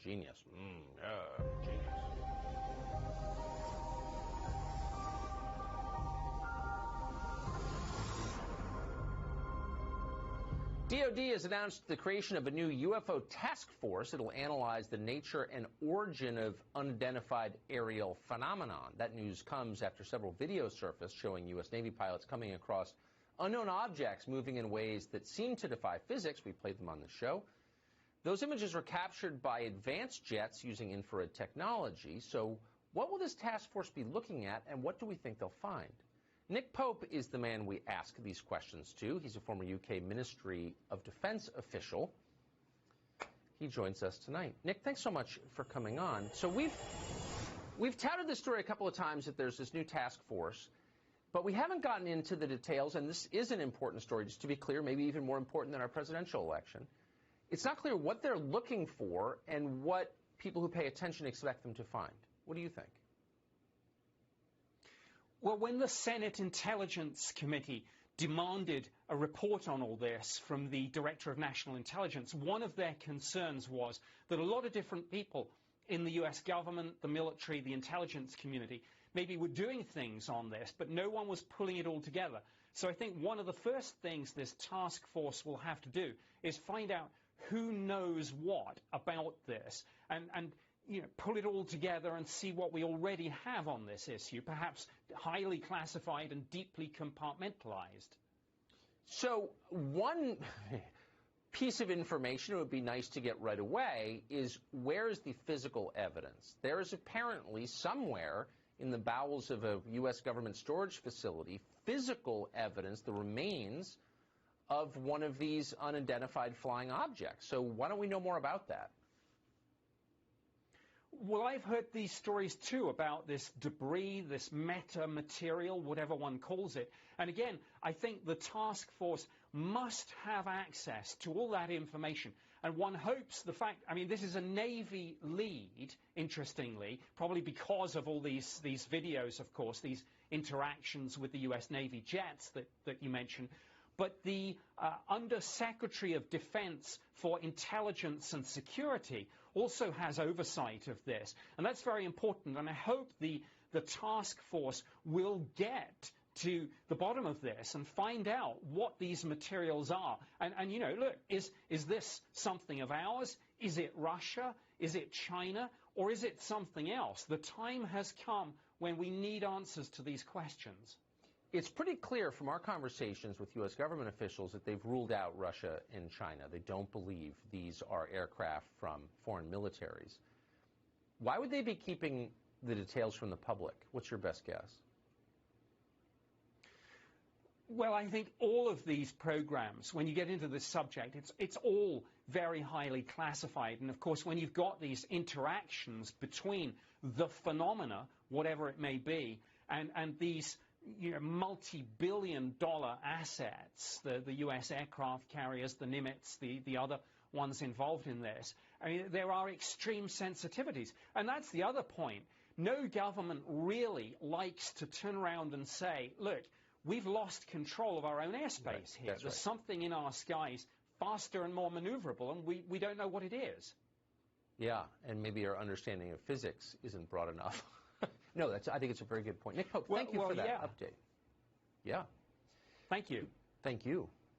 genius. Yeah, genius. DOD has announced the creation of a new UFO task force. It'll analyze the nature and origin of unidentified aerial phenomenon. That news comes after several videos surfaced showing U.S. Navy pilots coming across unknown objects moving in ways that seem to defy physics. We played them on the show. Those images were captured by advanced jets using infrared technology. So what will this task force be looking at, and what do we think they'll find? Nick Pope is the man we ask these questions to. He's a former UK Ministry of Defense official. He joins us tonight. Nick, thanks so much for coming on. So we've touted this story a couple of times that there's this new task force, but we haven't gotten into the details, and this is an important story, just to be clear, maybe even more important than our presidential election. It's not clear what they're looking for and what people who pay attention expect them to find. What do you think? Well, when the Senate Intelligence Committee demanded a report on all this from the Director of National Intelligence, one of their concerns was that a lot of different people in the U.S. government, the military, the intelligence community, maybe were doing things on this, but no one was pulling it all together. So I think one of the first things this task force will have to do is find out who knows what about this and pull it all together and see what we already have on this issue, perhaps highly classified and deeply compartmentalized. So one piece of information it would be nice to get right away is, where is the physical evidence? There is apparently somewhere in the bowels of a U.S. government storage facility physical evidence, the remains of one of these unidentified flying objects. So why don't we know more about that? Well, I've heard these stories, too, about this debris, this metamaterial, whatever one calls it. And again, I think the task force must have access to all that information. And one hopes the fact, I mean, this is a Navy lead, interestingly, probably because of all these videos, of course, these interactions with the U.S. Navy jets that you mentioned. But the Undersecretary of Defense for Intelligence and Security also has oversight of this. And that's very important. And I hope the task force will get to the bottom of this and find out what these materials are. And look, is this something of ours? Is it Russia? Is it China? Or is it something else? The time has come when we need answers to these questions. It's pretty clear from our conversations with U.S. government officials that they've ruled out Russia and China. They don't believe these are aircraft from foreign militaries. Why would they be keeping the details from the public? What's your best guess? Well, I think all of these programs, when you get into this subject, it's all very highly classified. And, of course, when you've got these interactions between the phenomena, whatever it may be, and these multi-billion-dollar assets, the U.S. aircraft carriers, the Nimitz, the other ones involved in this, I mean, there are extreme sensitivities. And that's the other point. No government really likes to turn around and say, look, we've lost control of our own airspace here. There's something in our skies faster and more maneuverable, and we don't know what it is. Yeah, and maybe our understanding of physics isn't broad enough. No, I think it's a very good point. Nick Pope, thank you for that update. Yeah. Thank you. Thank you.